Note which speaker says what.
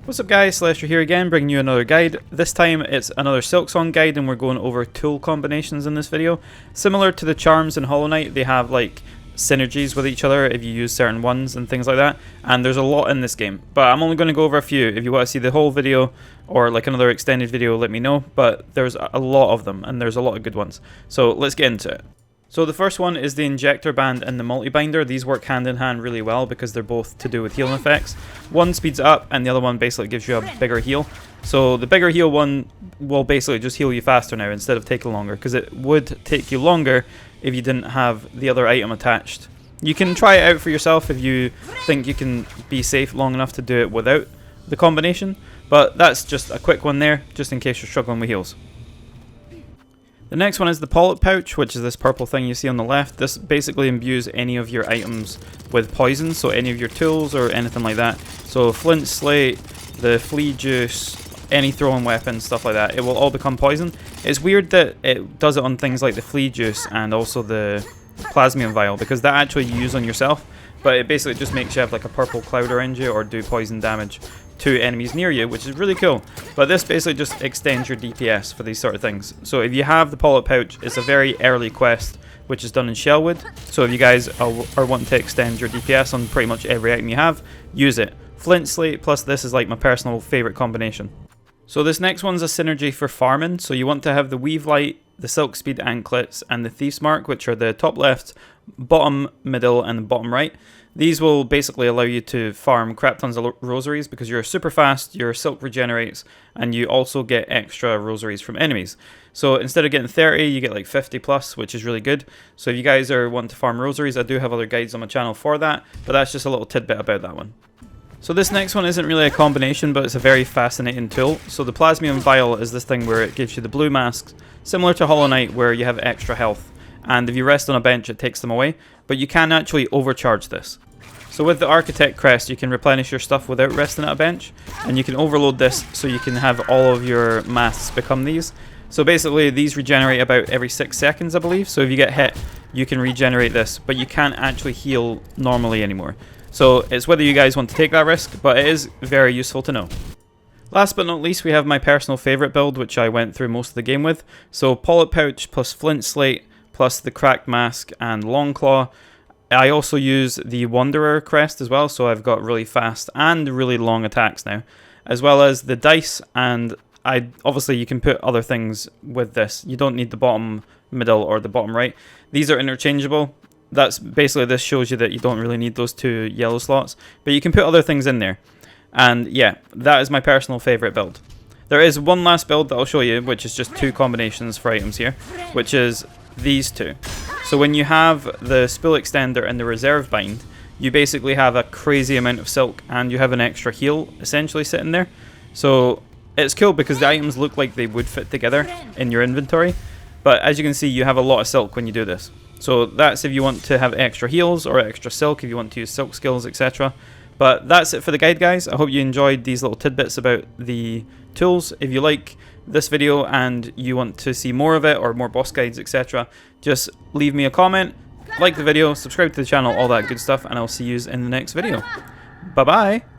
Speaker 1: What's up guys, Celestial here again, bringing you another guide. This time it's another Silksong guide and we're going over tool combinations in this video. Similar to the charms in Hollow Knight, they have like synergies with each other if you use certain ones and things like that. And there's a lot in this game, but I'm only going to go over a few. If you want to see the whole video or like another extended video, let me know. But there's a lot of them and there's a lot of good ones. So let's get into it. So the first one is the Injector Band and the Multi-Binder. These work hand in hand really well because they're both to do with healing effects. One speeds it up and the other one basically gives you a bigger heal. So the bigger heal one will basically just heal you faster now instead of taking longer, because it would take you longer if you didn't have the other item attached. You can try it out for yourself if you think you can be safe long enough to do it without the combination, but that's just a quick one there, just in case you're struggling with heals. The next one is the Polyp Pouch, which is this purple thing you see on the left. This basically imbues any of your items with poison, so any of your tools or anything like that. So flint, slate, the flea juice, any throwing weapons, stuff like that, it will all become poison. It's weird that it does it on things like the flea juice and also the plasmium vial, because that actually you use on yourself, but it basically just makes you have like a purple cloud around you or do poison damage to enemies near you, which is really cool. But this basically just extends your DPS for these sort of things. So if you have the Polyp Pouch, it's a very early quest which is done in Shellwood, so if you guys are wanting to extend your DPS on pretty much every item you have, use it. Flint, slate plus this is like my personal favourite combination. So this next one's a synergy for farming, so you want to have the Weave Light, the Silk Speed Anklets and the Thief's Mark, which are the top left, bottom middle and bottom right. These will basically allow you to farm crap tons of rosaries because you're super fast, your silk regenerates, and you also get extra rosaries from enemies. So instead of getting 30, you get like 50 plus, which is really good. So if you guys are wanting to farm rosaries, I do have other guides on my channel for that, but that's just a little tidbit about that one. So this next one isn't really a combination, but it's a very fascinating tool. So the Plasmium Vial is this thing where it gives you the blue masks, similar to Hollow Knight where you have extra health. And if you rest on a bench, it takes them away, but you can actually overcharge this. So with the Architect Crest, you can replenish your stuff without resting at a bench, and you can overload this so you can have all of your masks become these. So basically, these regenerate about every 6 seconds, I believe. So if you get hit, you can regenerate this, but you can't actually heal normally anymore. So it's whether you guys want to take that risk, but it is very useful to know. Last but not least, we have my personal favourite build, which I went through most of the game with. So Polyp Pouch plus Flint Slate plus the Cracked Mask and Long Claw. I also use the Wanderer crest as well, so I've got really fast and really long attacks now, as well as the dice, and obviously you can put other things with this. You don't need the bottom middle or the bottom right. These are interchangeable. That's basically, this shows you that you don't really need those two yellow slots, but you can put other things in there. And yeah, that is my personal favorite build. There is one last build that I'll show you, which is just two combinations for items here, which is these two. So when you have the Spill Extender and the Reserve Bind, you basically have a crazy amount of silk and you have an extra heal essentially sitting there. So it's cool because the items look like they would fit together in your inventory, but as you can see, you have a lot of silk when you do this. So that's if you want to have extra heals or extra silk, if you want to use silk skills, etc. But that's it for the guide, guys. I hope you enjoyed these little tidbits about the tools. If you like this video and you want to see more of it or more boss guides, etc., just leave me a comment, like the video, subscribe to the channel, all that good stuff, and I'll see you in the next video. Bye bye.